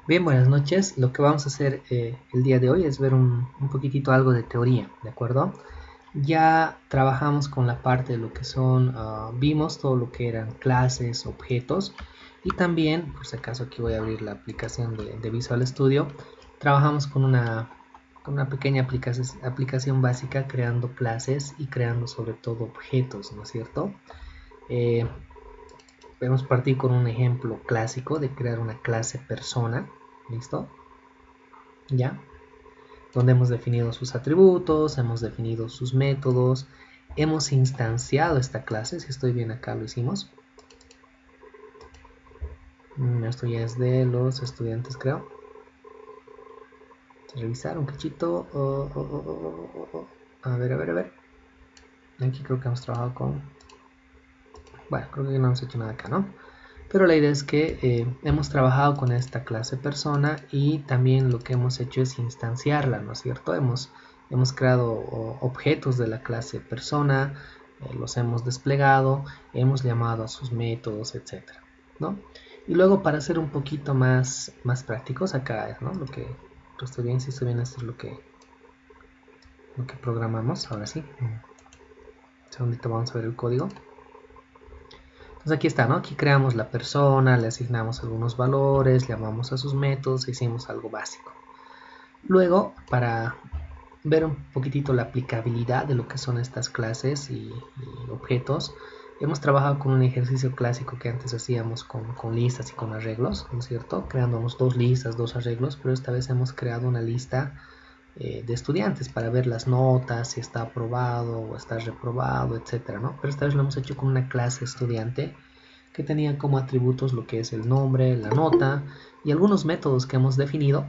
Bien, buenas noches. Lo que vamos a hacer el día de hoy es ver un poquitito algo de teoría, ¿de acuerdo? Ya trabajamos con la parte de lo que son, vimos todo lo que eran clases, objetos y también, por si acaso aquí voy a abrir la aplicación de Visual Studio, trabajamos con una pequeña aplicación básica creando clases y creando sobre todo objetos, ¿no es cierto? Eh, Podemos partir con un ejemplo clásico de crear una clase persona, ¿listo? ¿Ya? Donde hemos definido sus atributos, hemos definido sus métodos, hemos instanciado esta clase, si estoy bien acá lo hicimos. Esto ya es de los estudiantes, creo. Revisar un cachito. A ver, a ver, a ver. Aquí creo que hemos trabajado con... Bueno, creo que no hemos hecho nada acá, ¿no? Pero la idea es que hemos trabajado con esta clase persona y también lo que hemos hecho es instanciarla, ¿no es cierto? Hemos creado objetos de la clase persona, los hemos desplegado, hemos llamado a sus métodos, etcétera, ¿no? Y luego para ser un poquito más prácticos, acá es, ¿no? Lo que estoy bien, si estoy bien, esto es lo que programamos. Ahora sí, un segundito, vamos a ver el código. Entonces aquí está, ¿no? Aquí creamos la persona, le asignamos algunos valores, llamamos a sus métodos, hicimos algo básico. Luego, para ver un poquitito la aplicabilidad de lo que son estas clases y objetos, hemos trabajado con un ejercicio clásico que antes hacíamos con listas y con arreglos, ¿no es cierto? Creándonos dos listas, dos arreglos, pero esta vez hemos creado una lista de estudiantes para ver las notas, si está aprobado o está reprobado, etcétera, ¿no? Pero esta vez lo hemos hecho con una clase estudiante que tenía como atributos lo que es el nombre, la nota y algunos métodos que hemos definido,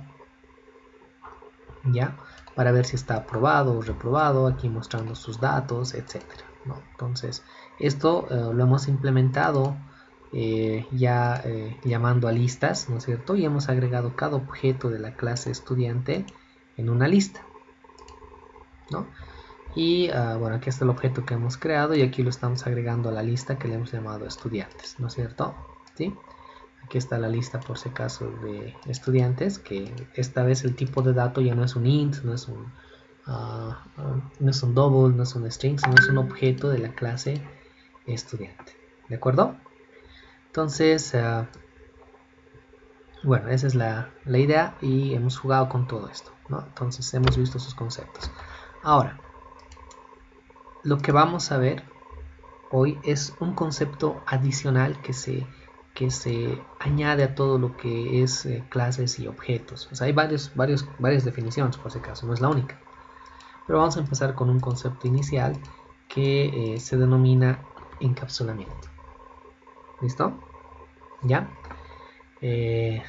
ya, para ver si está aprobado o reprobado, aquí mostrando sus datos, etcétera, ¿no? Entonces, esto lo hemos implementado llamando a listas, ¿no es cierto? Y hemos agregado cada objeto de la clase estudiante en una lista, ¿no? Y bueno, aquí está el objeto que hemos creado y aquí lo estamos agregando a la lista que le hemos llamado estudiantes, ¿no es cierto? ¿Sí? Aquí está la lista por si acaso de estudiantes, que esta vez el tipo de dato ya no es un int, no es un double, no es un string, sino es un objeto de la clase estudiante. ¿De acuerdo? Entonces, bueno, esa es la idea y hemos jugado con todo esto, ¿no? Entonces hemos visto sus conceptos. Ahora, lo que vamos a ver hoy es un concepto adicional que se añade a todo lo que es clases y objetos. O sea, hay varias definiciones por si acaso, no es la única. Pero vamos a empezar con un concepto inicial que se denomina encapsulamiento. ¿Listo? ¿Ya? Eh,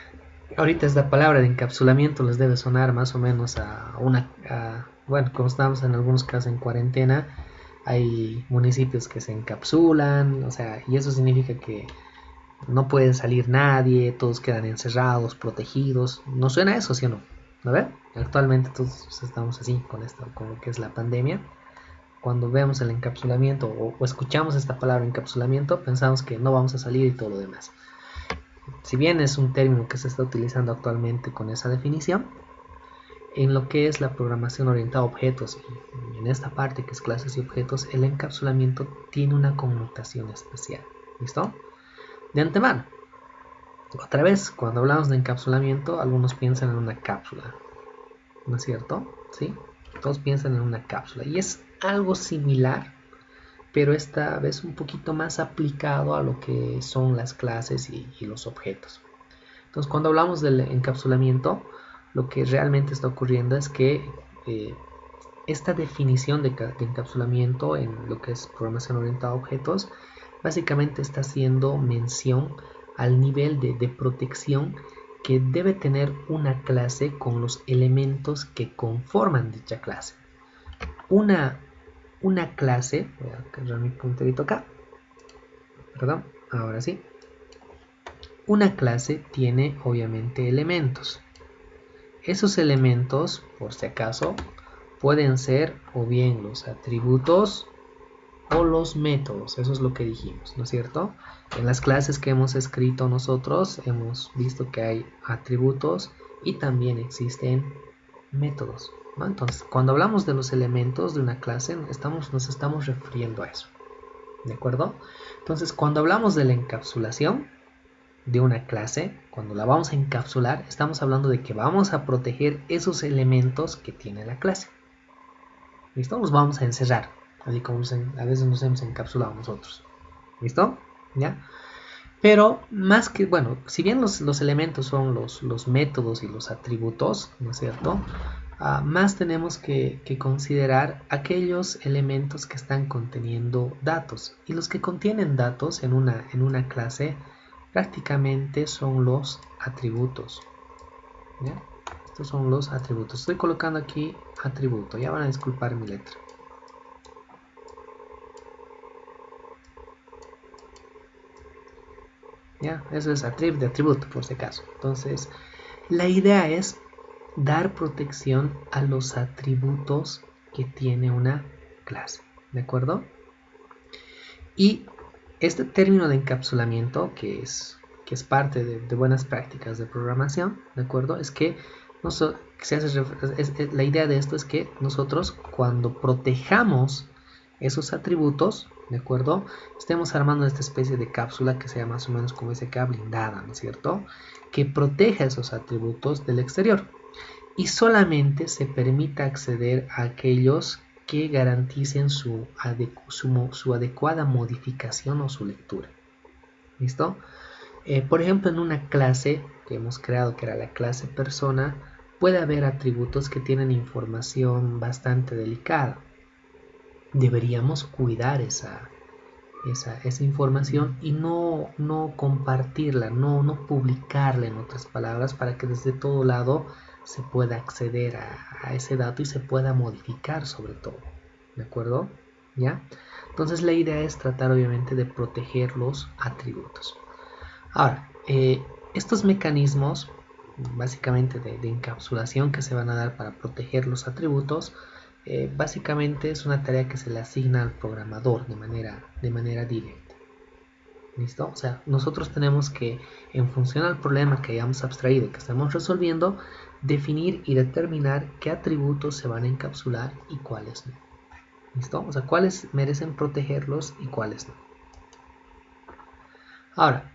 Ahorita esta palabra de encapsulamiento les debe sonar más o menos bueno, como estamos en algunos casos en cuarentena, hay municipios que se encapsulan, o sea, y eso significa que no puede salir nadie, todos quedan encerrados, protegidos. ¿No suena eso, sí o no? ¿No ve? Actualmente todos estamos así con esto, con lo que es la pandemia. Cuando vemos el encapsulamiento o escuchamos esta palabra encapsulamiento, pensamos que no vamos a salir y todo lo demás. Si bien es un término que se está utilizando actualmente con esa definición, en lo que es la programación orientada a objetos y en esta parte que es clases y objetos, el encapsulamiento tiene una connotación especial. ¿Listo? De antemano, otra vez, cuando hablamos de encapsulamiento, algunos piensan en una cápsula, ¿no es cierto? ¿Sí? Todos piensan en una cápsula y es algo similar, pero esta vez un poquito más aplicado a lo que son las clases y los objetos. Entonces, cuando hablamos del encapsulamiento, lo que realmente está ocurriendo es que esta definición de encapsulamiento en lo que es programación orientada a objetos, básicamente está haciendo mención al nivel de protección que debe tener una clase con los elementos que conforman dicha clase. Una, una clase, voy a cargar mi punterito acá, perdón, ahora sí. Una clase tiene obviamente elementos. Esos elementos, por si acaso, pueden ser o bien los atributos o los métodos. Eso es lo que dijimos, ¿no es cierto? En las clases que hemos escrito nosotros hemos visto que hay atributos y también existen métodos, ¿no? Entonces, cuando hablamos de los elementos de una clase, nos estamos refiriendo a eso, ¿de acuerdo? Entonces, cuando hablamos de la encapsulación de una clase, cuando la vamos a encapsular, estamos hablando de que vamos a proteger esos elementos que tiene la clase. ¿Listo? Los vamos a encerrar, así como a veces nos hemos encapsulado nosotros. ¿Listo? ¿Ya? Pero más que, bueno, si bien los elementos son los métodos y los atributos, ¿no es cierto? Más tenemos que considerar aquellos elementos que están conteniendo datos. Y los que contienen datos en una clase prácticamente son los atributos. ¿Ya? Estos son los atributos. Estoy colocando aquí atributo. Ya van a disculpar mi letra. ¿Ya? Eso es de atributo, por si acaso. Entonces, la idea es dar protección a los atributos que tiene una clase. ¿De acuerdo? Y este término de encapsulamiento, que es parte de buenas prácticas de programación, ¿de acuerdo? Es que la idea de esto es que nosotros, cuando protejamos esos atributos, ¿de acuerdo? Estemos armando esta especie de cápsula que sea más o menos como dice acá, blindada, ¿no es cierto? Que proteja esos atributos del exterior y solamente se permita acceder a aquellos que garanticen su adecuada modificación o su lectura. ¿Listo? Por ejemplo, en una clase que hemos creado, que era la clase persona, puede haber atributos que tienen información bastante delicada. Deberíamos cuidar esa información y no compartirla, no publicarla, en otras palabras, para que desde todo lado se pueda acceder a ese dato y se pueda modificar sobre todo. ¿De acuerdo? ¿Ya? Entonces la idea es tratar obviamente de proteger los atributos. Ahora, estos mecanismos básicamente de encapsulación que se van a dar para proteger los atributos, básicamente es una tarea que se le asigna al programador de manera directa. ¿Listo? O sea, nosotros tenemos que, en función al problema que hayamos abstraído, que estamos resolviendo, definir y determinar qué atributos se van a encapsular y cuáles no. ¿Listo? O sea, cuáles merecen protegerlos y cuáles no. Ahora,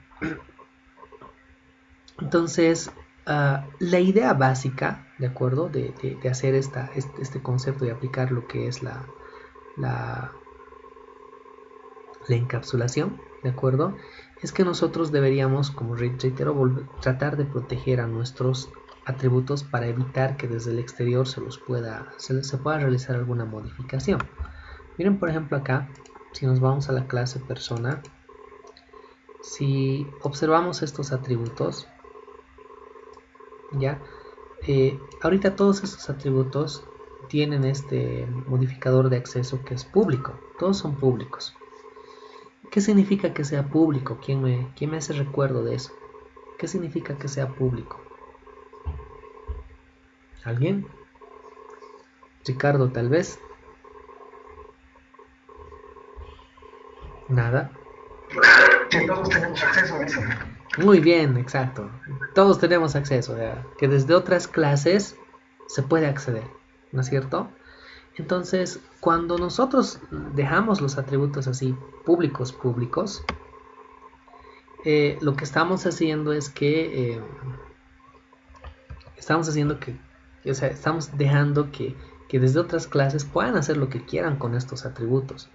entonces, la idea básica, ¿de acuerdo? De hacer este concepto y aplicar lo que es la encapsulación, ¿de acuerdo? Es que nosotros deberíamos, como reitero, tratar de proteger a nuestros atributos para evitar que desde el exterior se pueda realizar alguna modificación. Miren, por ejemplo, acá, si nos vamos a la clase persona, si observamos estos atributos, ¿ya? Ahorita todos estos atributos tienen este modificador de acceso que es público. Todos son públicos. ¿Qué significa que sea público? ¿Quién me hace recuerdo de eso? ¿Qué significa que sea público? ¿Alguien? Ricardo, tal vez. Nada. Que todos tenemos acceso a eso. Muy bien, exacto. Todos tenemos acceso, que desde otras clases se puede acceder, ¿no es cierto? Entonces, cuando nosotros dejamos los atributos así públicos, lo que estamos haciendo es que estamos dejando que desde otras clases puedan hacer lo que quieran con estos atributos.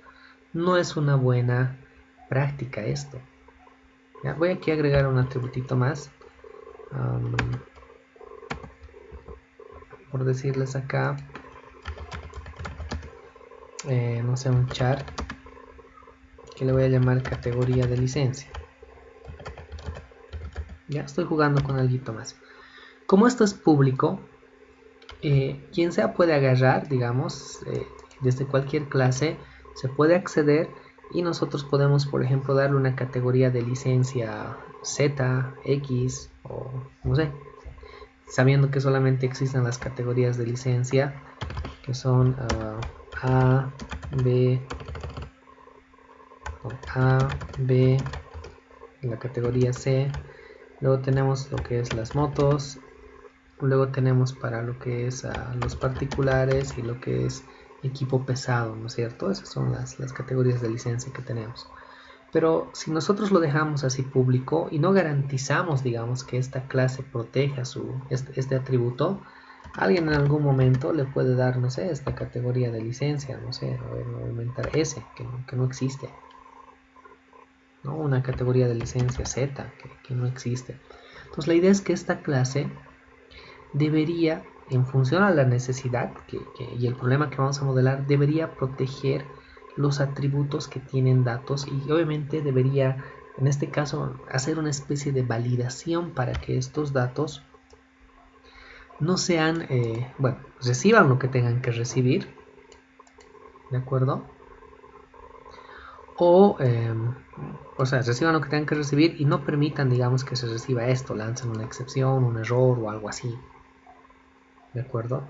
No es una buena práctica esto. Ya, voy aquí a agregar un atributito más. Por decirles acá, no sé, un char que le voy a llamar categoría de licencia. Ya estoy jugando con algo más. Como esto es público, quien sea puede agarrar, digamos, desde cualquier clase se puede acceder y nosotros podemos, por ejemplo, darle una categoría de licencia Z, X o no sé, sabiendo que solamente existen las categorías de licencia que son A, B, con A, B, la categoría C. Luego tenemos lo que es las motos. Luego tenemos para lo que es los particulares y lo que es equipo pesado, ¿no es cierto? Esas son las categorías de licencia que tenemos. Pero si nosotros lo dejamos así público y no garantizamos, digamos, que esta clase proteja este atributo, alguien en algún momento le puede dar, no sé, esta categoría de licencia, no sé, o inventar S, que no existe, ¿no? Una categoría de licencia Z, que no existe. Entonces la idea es que esta clase debería, en función a la necesidad y el problema que vamos a modelar, debería proteger los atributos que tienen datos y obviamente debería, en este caso, hacer una especie de validación para que estos datos no sean, bueno, reciban lo que tengan que recibir, ¿de acuerdo? O sea, reciban lo que tengan que recibir y no permitan, digamos, que se reciba esto, lancen una excepción, un error o algo así, ¿de acuerdo?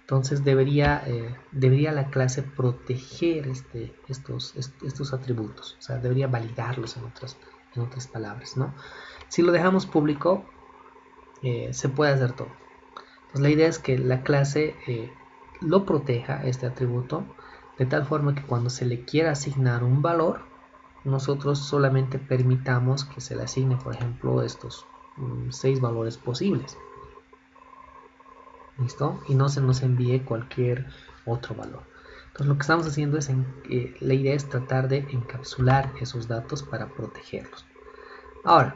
Entonces debería la clase proteger estos atributos, o sea, debería validarlos en otras palabras, ¿no? Si lo dejamos público, se puede hacer todo. Entonces la idea es que la clase lo proteja, este atributo, de tal forma que cuando se le quiera asignar un valor, nosotros solamente permitamos que se le asigne, por ejemplo, estos 6 valores posibles. ¿Listo? Y no se nos envíe cualquier otro valor. Entonces lo que estamos haciendo es, la idea es tratar de encapsular esos datos para protegerlos. Ahora,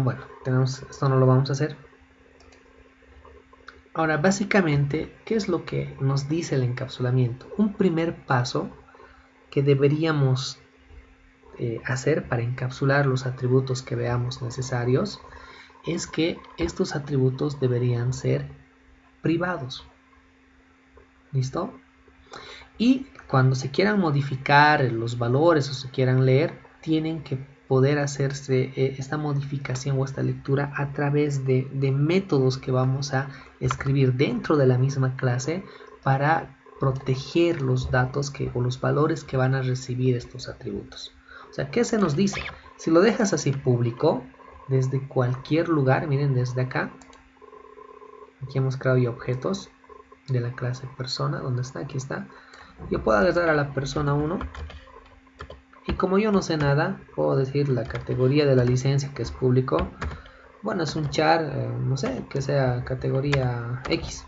bueno, esto no lo vamos a hacer. Ahora, básicamente, ¿qué es lo que nos dice el encapsulamiento? Un primer paso que deberíamos hacer para encapsular los atributos que veamos necesarios es que estos atributos deberían ser privados. ¿Listo? Y cuando se quieran modificar los valores o se quieran leer, tienen que poder hacerse esta modificación o esta lectura a través de métodos que vamos a escribir dentro de la misma clase para proteger los datos o los valores que van a recibir estos atributos. O sea, ¿qué se nos dice? Si lo dejas así público, desde cualquier lugar, miren, desde acá, aquí hemos creado ya objetos de la clase persona, ¿dónde está? Aquí está. Yo puedo agarrar a la persona 1 y como yo no sé nada, puedo decir la categoría de la licencia que es público. Bueno, es un char, no sé, que sea categoría X.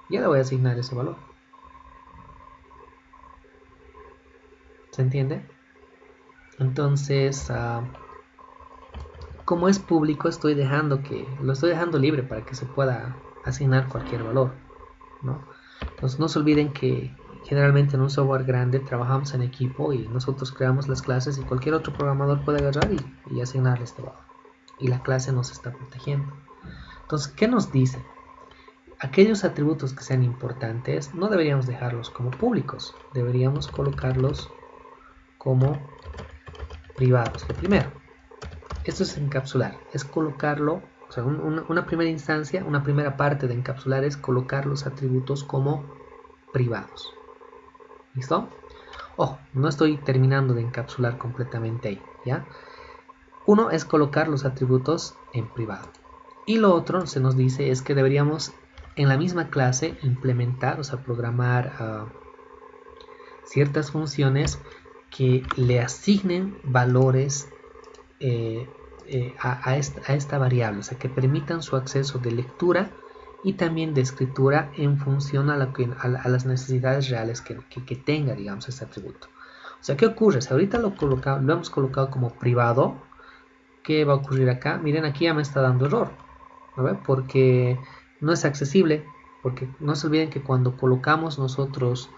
Ya le voy a asignar ese valor. ¿Se entiende? Entonces, como es público, lo estoy dejando libre para que se pueda asignar cualquier valor, ¿no? Entonces no se olviden que generalmente en un software grande trabajamos en equipo y nosotros creamos las clases y cualquier otro programador puede agarrar y asignarle este valor. Y la clase nos está protegiendo. Entonces, ¿qué nos dice? Aquellos atributos que sean importantes no deberíamos dejarlos como públicos, deberíamos colocarlos como privados. Lo primero, esto es encapsular, es colocarlo, o sea, una primera instancia, una primera parte de encapsular es colocar los atributos como privados. ¿Listo? Ojo, no estoy terminando de encapsular completamente ahí, ¿ya? Uno es colocar los atributos en privado. Y lo otro se nos dice es que deberíamos en la misma clase implementar, o sea, programar ciertas funciones que le asignen valores a esta variable, o sea, que permitan su acceso de lectura y también de escritura en función a las necesidades reales que tenga, digamos, este atributo. O sea, ¿qué ocurre? Si ahorita lo hemos colocado como privado, ¿qué va a ocurrir acá? Miren, aquí ya me está dando error, ¿no? Porque no es accesible, porque no se olviden que cuando colocamos nosotros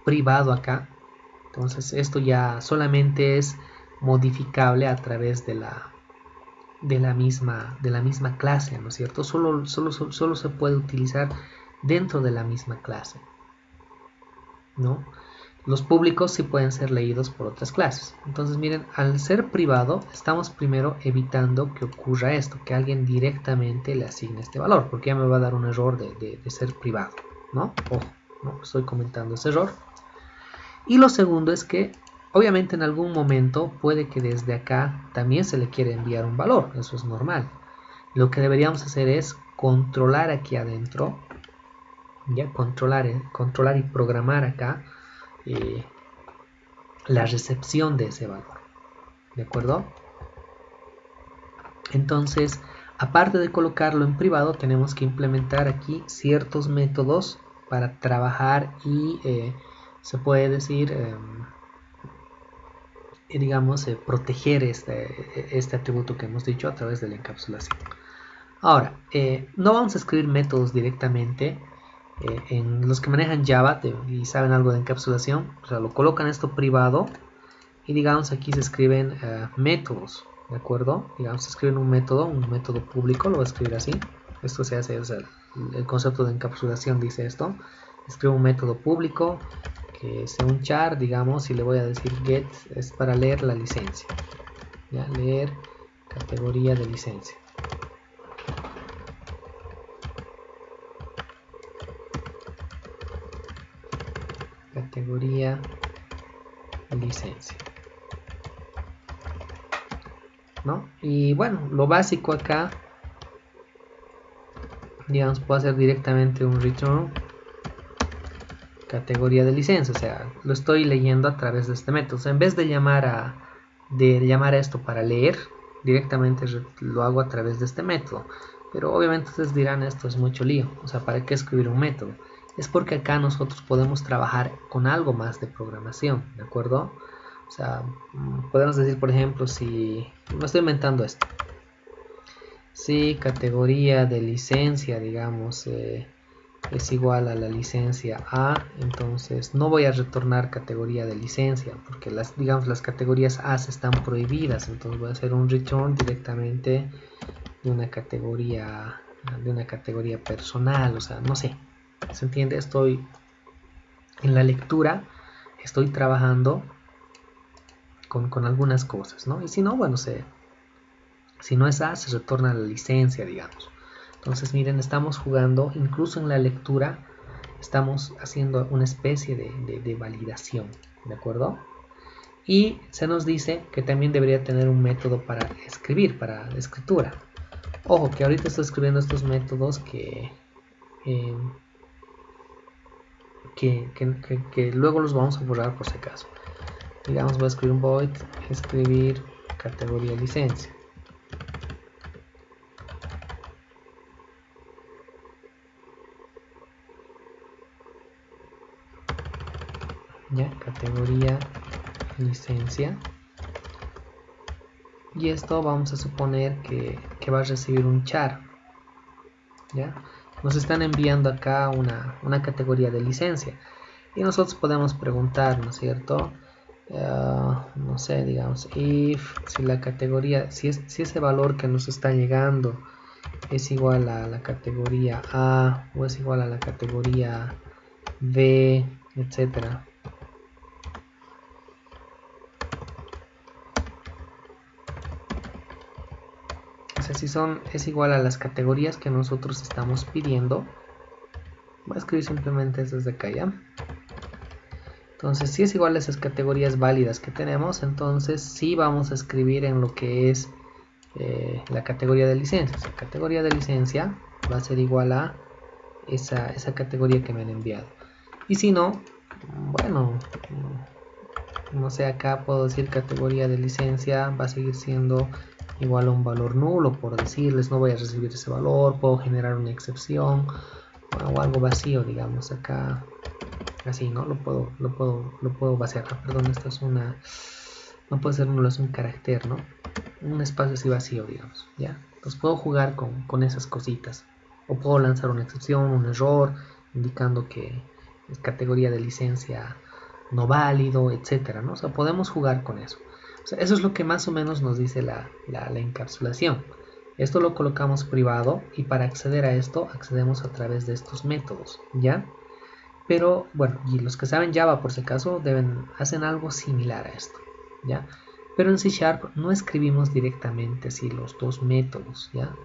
privado acá, entonces esto ya solamente es modificable a través de la misma clase, ¿no es cierto? Solo se puede utilizar dentro de la misma clase, ¿no? Los públicos sí pueden ser leídos por otras clases. Entonces miren, al ser privado estamos primero evitando que ocurra esto, que alguien directamente le asigne este valor, porque ya me va a dar un error de ser privado, ¿no? Ojo. ¿no? Estoy comentando ese error. Y lo segundo es que obviamente en algún momento puede que desde acá también se le quiera enviar un valor, eso es normal. Lo que deberíamos hacer es controlar aquí adentro, ya controlar y programar acá la recepción de ese valor, ¿de acuerdo? Entonces, aparte de colocarlo en privado, tenemos que implementar aquí ciertos métodos para trabajar y se puede decir, digamos, proteger este atributo que hemos dicho a través de la encapsulación. Ahora, no vamos a escribir métodos directamente. En los que manejan Java y saben algo de encapsulación, o sea, lo colocan esto privado y digamos aquí se escriben métodos, ¿de acuerdo? Digamos, se escriben un método público, lo voy a escribir así. Esto se hace, o sea, el concepto de encapsulación dice esto. Escribo un método público que sea un char, digamos, y le voy a decir get es para leer la licencia, ¿ya? Leer categoría de licencia. Categoría licencia, ¿no? Y bueno, lo básico acá, digamos, puedo hacer directamente un return categoría de licencia, o sea, lo estoy leyendo a través de este método. O sea, en vez de llamar a esto para leer, directamente lo hago a través de este método. Pero obviamente ustedes dirán, esto es mucho lío, o sea, ¿para qué escribir un método? Es porque acá nosotros podemos trabajar con algo más de programación, ¿de acuerdo? O sea, podemos decir, por ejemplo, si me estoy inventando esto, si categoría de licencia, digamos, es igual a la licencia A, entonces no voy a retornar categoría de licencia porque digamos las categorías A están prohibidas, entonces voy a hacer un return directamente de una categoría personal, o sea, no sé, ¿se entiende? Estoy en la lectura, estoy trabajando con algunas cosas, ¿no? Y si no, bueno, si no es A, se retorna la licencia, digamos. Entonces miren, estamos jugando, incluso en la lectura, estamos haciendo una especie de validación, ¿de acuerdo? Y se nos dice que también debería tener un método para escribir, para la escritura. Ojo, que ahorita estoy escribiendo estos métodos que luego los vamos a borrar por si acaso. Digamos, voy a escribir un void, escribir categoría licencia. Ya, categoría licencia, y esto vamos a suponer que va a recibir un char, ya nos están enviando acá una categoría de licencia y nosotros podemos preguntar, ¿no es cierto? No sé, digamos, if si la categoría, si ese valor que nos está llegando es igual a la categoría A o es igual a la categoría B, etcétera. O sea, si es igual a las categorías que nosotros estamos pidiendo, voy a escribir simplemente desde acá, ¿ya? Entonces, si es igual a esas categorías válidas que tenemos, entonces sí vamos a escribir en lo que es la categoría de licencia. La categoría de licencia va a ser igual a esa categoría que me han enviado. Y si no, bueno, no sé, acá puedo decir categoría de licencia va a seguir siendo igual a un valor nulo, por decirles, no voy a recibir ese valor, puedo generar una excepción o algo vacío, digamos, acá así, ¿no? Lo puedo vaciar. Perdón, esto es no puede ser nulo, es un carácter, ¿no? Un espacio así vacío, digamos, ¿ya? Entonces puedo jugar con esas cositas, o puedo lanzar una excepción, un error, indicando que es categoría de licencia no válido, etcétera, ¿no? O sea, podemos jugar con eso. O sea, eso es lo que más o menos nos dice la encapsulación. Esto lo colocamos privado y para acceder a esto accedemos a través de estos métodos, ¿ya? Pero bueno, y los que saben Java por si acaso hacen algo similar a esto, ¿ya? Pero en C# no escribimos directamente así los dos métodos, ¿ya?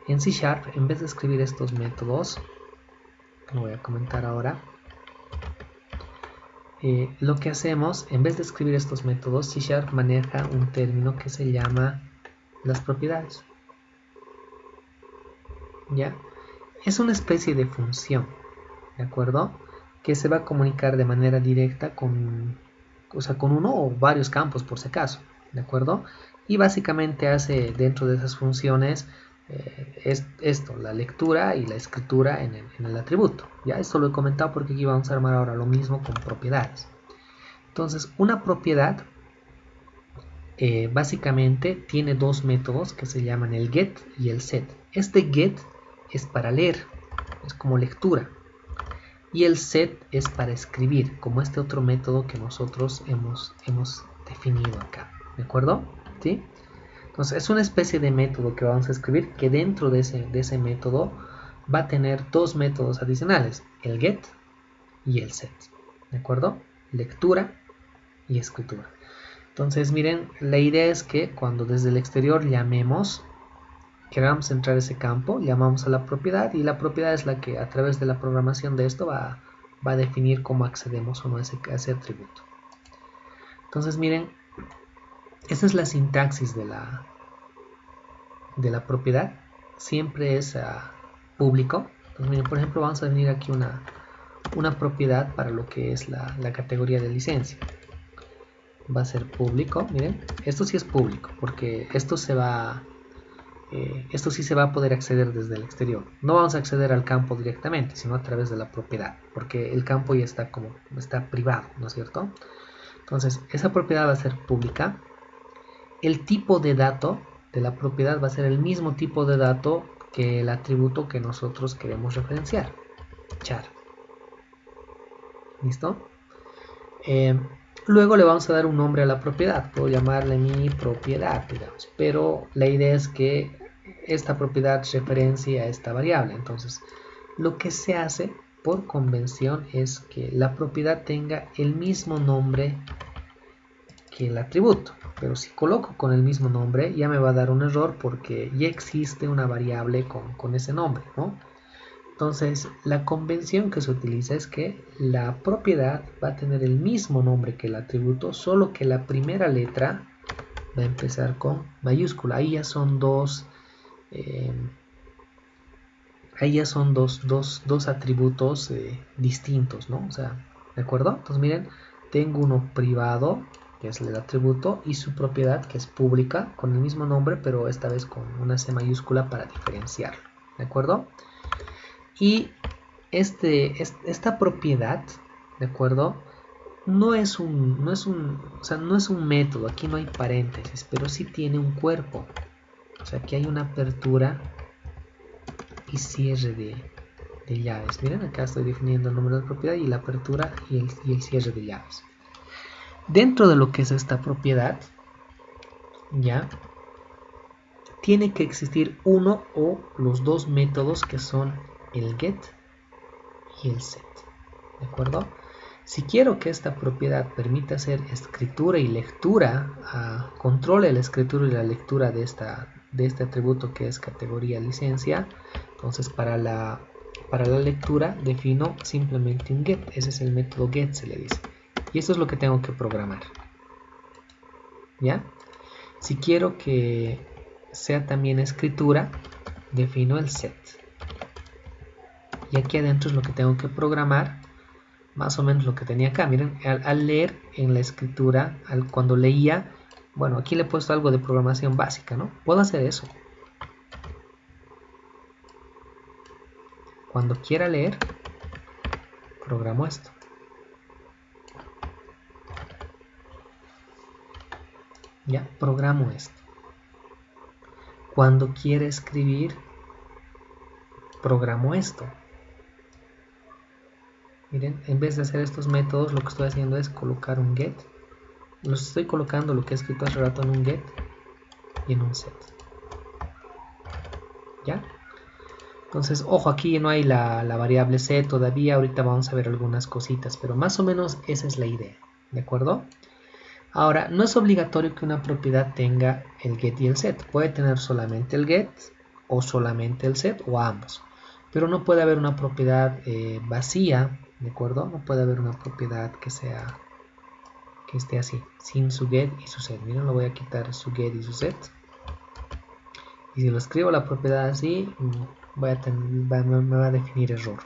En C# en vez de escribir estos métodos, lo voy a comentar ahora. Lo que hacemos, en vez de escribir estos métodos, C# maneja un término que se llama las propiedades. ¿Ya? Es una especie de función, ¿de acuerdo? Que se va a comunicar de manera directa con uno o varios campos por si acaso, ¿de acuerdo? Y básicamente hace dentro de esas funciones es esto, la lectura y la escritura en el atributo. Ya esto lo he comentado porque aquí vamos a armar ahora lo mismo con propiedades. Entonces, una propiedad básicamente tiene dos métodos que se llaman el get y el set. Este get es para leer, es como lectura. Y el set es para escribir, como este otro método que nosotros hemos definido acá. ¿De acuerdo? ¿Sí? Entonces es una especie de método que vamos a escribir que dentro de ese método va a tener dos métodos adicionales, el get y el set. ¿De acuerdo? Lectura y escritura. Entonces miren, la idea es que cuando desde el exterior queramos entrar a ese campo, llamamos a la propiedad y la propiedad es la que a través de la programación de esto va a definir cómo accedemos o no a ese atributo. Entonces miren, esa es la sintaxis de la propiedad, siempre es público. Entonces miren, por ejemplo, vamos a definir aquí una propiedad para lo que es la categoría de licencia. Va a ser público, miren, esto sí es público porque esto sí se va a poder acceder desde el exterior. No vamos a acceder al campo directamente, sino a través de la propiedad, porque el campo ya está privado, ¿no es cierto? Entonces, esa propiedad va a ser pública. El tipo de dato de la propiedad va a ser el mismo tipo de dato que el atributo que nosotros queremos referenciar, char. ¿Listo? Luego le vamos a dar un nombre a la propiedad. Puedo llamarle mi propiedad, digamos. Pero la idea es que esta propiedad referencie a esta variable. Entonces, lo que se hace por convención es que la propiedad tenga el mismo nombre que el atributo. Pero si coloco con el mismo nombre, ya me va a dar un error porque ya existe una variable con ese nombre, ¿no? Entonces, la convención que se utiliza es que la propiedad va a tener el mismo nombre que el atributo, solo que la primera letra va a empezar con mayúscula. Ahí ya son dos atributos distintos, ¿no? O sea, ¿de acuerdo? Entonces, miren, tengo uno privado, que es el atributo, y su propiedad, que es pública, con el mismo nombre, pero esta vez con una C mayúscula para diferenciarlo, ¿de acuerdo? Y esta propiedad, ¿de acuerdo? No es un método, aquí no hay paréntesis, pero sí tiene un cuerpo. O sea, aquí hay una apertura y cierre de llaves. Miren, acá estoy definiendo el nombre de la propiedad y la apertura y el cierre de llaves. Dentro de lo que es esta propiedad, ya, tiene que existir uno o los dos métodos que son el get y el set, ¿de acuerdo? Si quiero que esta propiedad permita hacer escritura y lectura, controle la escritura y la lectura de este atributo que es categoría licencia, entonces para la lectura defino simplemente un get, ese es el método get, se le dice, y esto es lo que tengo que programar, ¿ya? Si quiero que sea también escritura, defino el set. Y aquí adentro es lo que tengo que programar, más o menos lo que tenía acá. Miren, al leer en la escritura, cuando leía, bueno, aquí le he puesto algo de programación básica, ¿no? Puedo hacer eso. Cuando quiera leer, programo esto. Ya, programo esto. Cuando quiera escribir, programo esto. Miren, en vez de hacer estos métodos, lo que estoy haciendo es colocar un get. Los estoy colocando lo que he escrito hace rato en un get y en un set. ¿Ya? Entonces, ojo, aquí no hay la variable set todavía. Ahorita vamos a ver algunas cositas, pero más o menos esa es la idea. ¿De acuerdo? Ahora, no es obligatorio que una propiedad tenga el get y el set. Puede tener solamente el get o solamente el set o ambos. pero no puede haber una propiedad vacía, ¿de acuerdo? No puede haber una propiedad que esté así, sin su get y su set. Miren, lo voy a quitar su get y su set. Y si lo escribo la propiedad así, me va a definir error.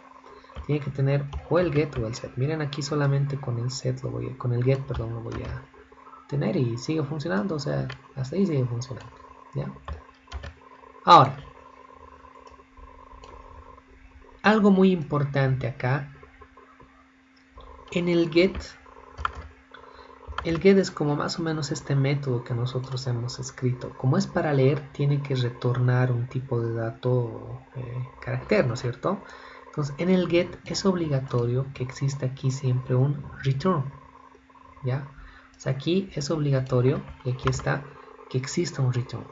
Tiene que tener o el get o el set. Miren, aquí solamente con el set con el get, perdón, lo voy a tener y sigue funcionando, o sea, hasta ahí sigue funcionando, ¿ya? Ahora, algo muy importante acá, en el get es como más o menos este método que nosotros hemos escrito. Como es para leer, tiene que retornar un tipo de dato carácter, ¿no es cierto? Entonces, en el get es obligatorio que exista aquí siempre un return, ¿ya? O sea, aquí es obligatorio, y aquí está, que exista un return,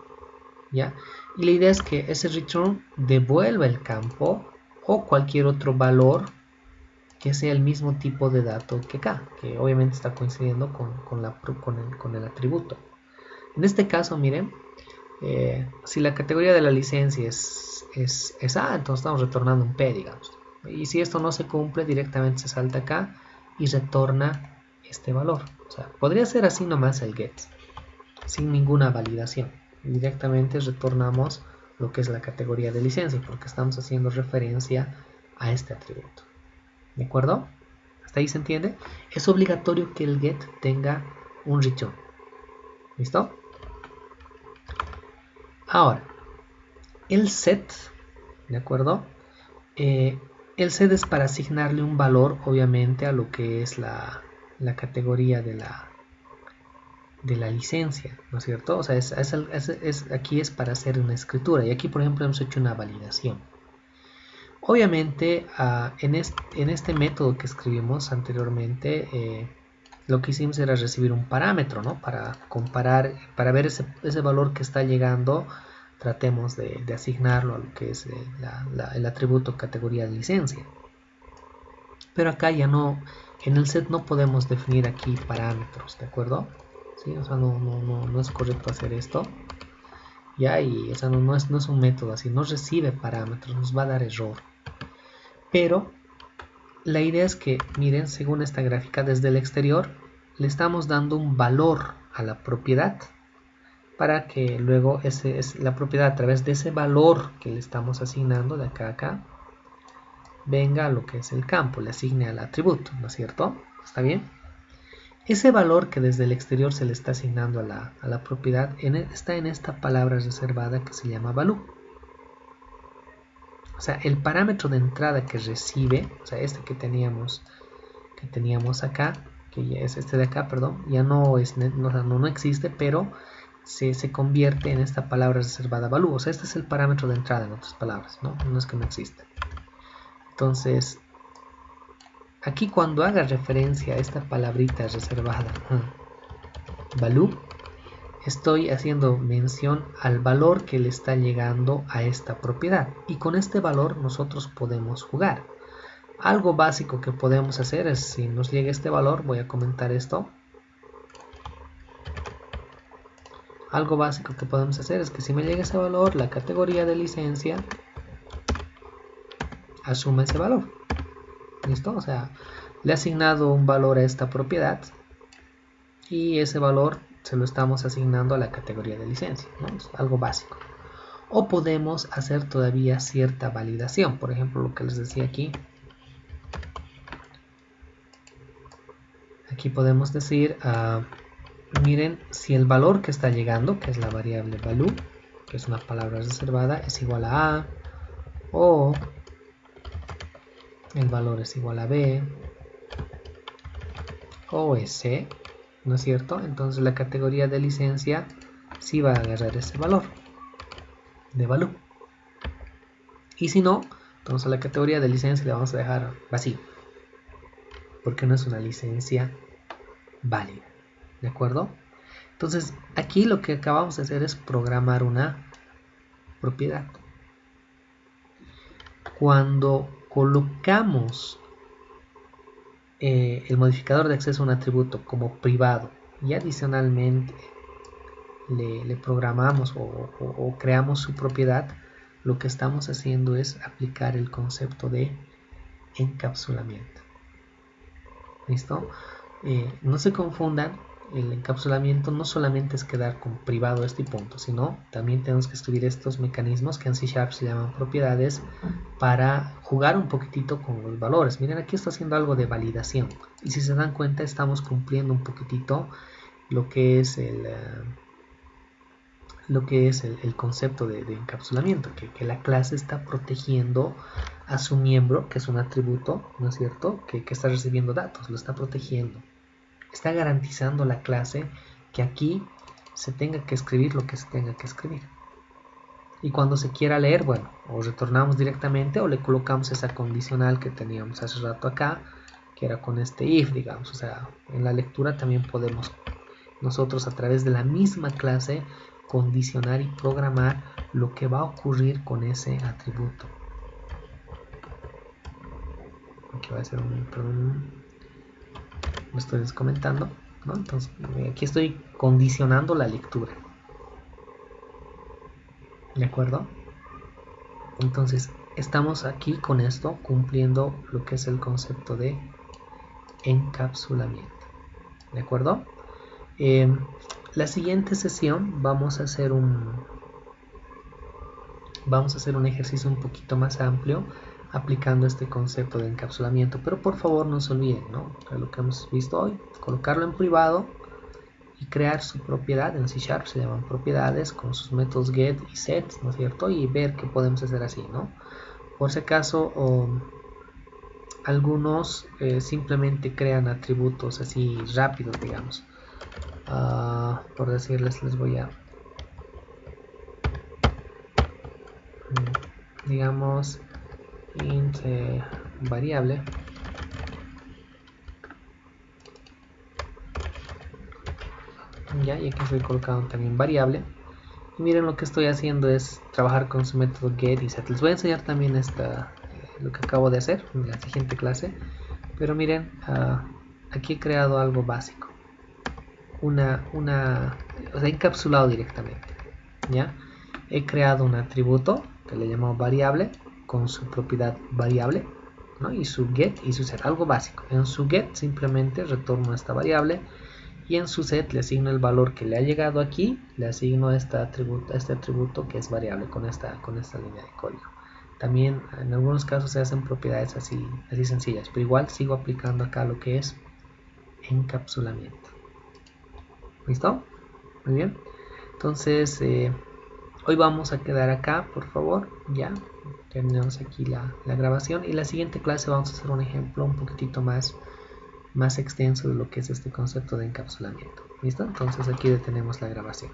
¿ya? Y la idea es que ese return devuelva el campo o cualquier otro valor que sea el mismo tipo de dato que acá, que obviamente está coincidiendo con el atributo. En este caso, miren, si la categoría de la licencia es A, entonces estamos retornando un P, digamos. Y si esto no se cumple, directamente se salta acá y retorna este valor. O sea, podría ser así nomás el get, sin ninguna validación. Directamente retornamos lo que es la categoría de licencia, porque estamos haciendo referencia a este atributo. ¿De acuerdo? ¿Hasta ahí se entiende? Es obligatorio que el get tenga un return. ¿Listo? Ahora, el set, ¿de acuerdo? El set es para asignarle un valor, obviamente, a lo que es la categoría de la licencia, ¿no es cierto? O sea, aquí es para hacer una escritura. Y aquí, por ejemplo, hemos hecho una validación. Obviamente, en este método que escribimos anteriormente, lo que hicimos era recibir un parámetro, ¿no? Para comparar, para ver ese valor que está llegando, tratemos de asignarlo a lo que es el atributo categoría de licencia. Pero acá ya no, en el set no podemos definir aquí parámetros, ¿de acuerdo? ¿Sí? O sea, no es correcto hacer esto. Ya, y o sea, no es un método así, no recibe parámetros, nos va a dar error. Pero la idea es que, miren, según esta gráfica, desde el exterior le estamos dando un valor a la propiedad para que luego la propiedad, a través de ese valor que le estamos asignando de acá a acá, venga a lo que es el campo, le asigne al atributo, ¿no es cierto? ¿Está bien? Ese valor que desde el exterior se le está asignando a la propiedad está en esta palabra reservada que se llama value. O sea, el parámetro de entrada que recibe, o sea, este que teníamos acá, que ya es este de acá, perdón, ya no existe, pero se convierte en esta palabra reservada value. O sea, este es el parámetro de entrada, en otras palabras, ¿no? No es que no exista. Entonces, aquí cuando haga referencia a esta palabrita reservada, value, estoy haciendo mención al valor que le está llegando a esta propiedad. Y con este valor nosotros podemos jugar. Algo básico que podemos hacer es, si nos llega este valor, voy a comentar esto. Algo básico que podemos hacer es que si me llega ese valor, la categoría de licencia asume ese valor. ¿Listo? O sea, le he asignado un valor a esta propiedad y ese valor se lo estamos asignando a la categoría de licencia, ¿no? Es algo básico. O podemos hacer todavía cierta validación. Por ejemplo, lo que les decía aquí. Aquí podemos decir, miren, si el valor que está llegando, que es la variable value, que es una palabra reservada, es igual a A, o el valor es igual a B, o es C, ¿no es cierto? Entonces la categoría de licencia sí va a agarrar ese valor de value. Y si no, entonces a la categoría de licencia le vamos a dejar vacío, porque no es una licencia válida, ¿de acuerdo? Entonces aquí lo que acabamos de hacer es programar una propiedad. Cuando colocamos el modificador de acceso a un atributo como privado y adicionalmente le programamos o creamos su propiedad, lo que estamos haciendo es aplicar el concepto de encapsulamiento. ¿Listo? No se confundan, el encapsulamiento no solamente es quedar con privado este punto, sino también tenemos que escribir estos mecanismos que en C# se llaman propiedades para jugar un poquitito con los valores. Miren, aquí está haciendo algo de validación y si se dan cuenta estamos cumpliendo un poquitito lo que es el concepto de encapsulamiento, que la clase está protegiendo a su miembro, que es un atributo, ¿no es cierto?, que está recibiendo datos, lo está protegiendo. Está garantizando la clase que aquí se tenga que escribir lo que se tenga que escribir. Y cuando se quiera leer, bueno, o retornamos directamente o le colocamos esa condicional que teníamos hace rato acá, que era con este if, digamos. O sea, en la lectura también podemos nosotros a través de la misma clase condicionar y programar lo que va a ocurrir con ese atributo. Aquí va a ser lo estoy comentando, ¿no? Entonces aquí estoy condicionando la lectura, ¿de acuerdo? Entonces estamos aquí con esto cumpliendo lo que es el concepto de encapsulamiento, ¿de acuerdo? La siguiente sesión vamos a hacer un ejercicio un poquito más amplio aplicando este concepto de encapsulamiento, pero por favor no se olviden, ¿no? Lo que hemos visto hoy, colocarlo en privado y crear su propiedad. En C# se llaman propiedades con sus métodos get y set, ¿no es cierto? Y ver qué podemos hacer así, ¿no? Por si acaso algunos simplemente crean atributos así rápidos, digamos. Por decirles, les voy a digamos int variable ya, y aquí estoy colocando también variable, y miren lo que estoy haciendo es trabajar con su método get y set. Les voy a enseñar también lo que acabo de hacer en la siguiente clase, pero miren, aquí he creado algo básico, o sea, encapsulado directamente, ya. He creado un atributo que le llamo variable con su propiedad variable, ¿no? Y su get y su set, algo básico. En su get simplemente retorno esta variable y en su set le asigno el valor que le ha llegado aquí, le asigno este atributo que es variable con esta línea de código. También en algunos casos se hacen propiedades así sencillas, pero igual sigo aplicando acá lo que es encapsulamiento. ¿Listo? Muy bien. Entonces hoy vamos a quedar acá, por favor. Ya terminamos aquí la grabación, y la siguiente clase vamos a hacer un ejemplo un poquitito más extenso de lo que es este concepto de encapsulamiento. ¿Listo? Entonces aquí detenemos la grabación.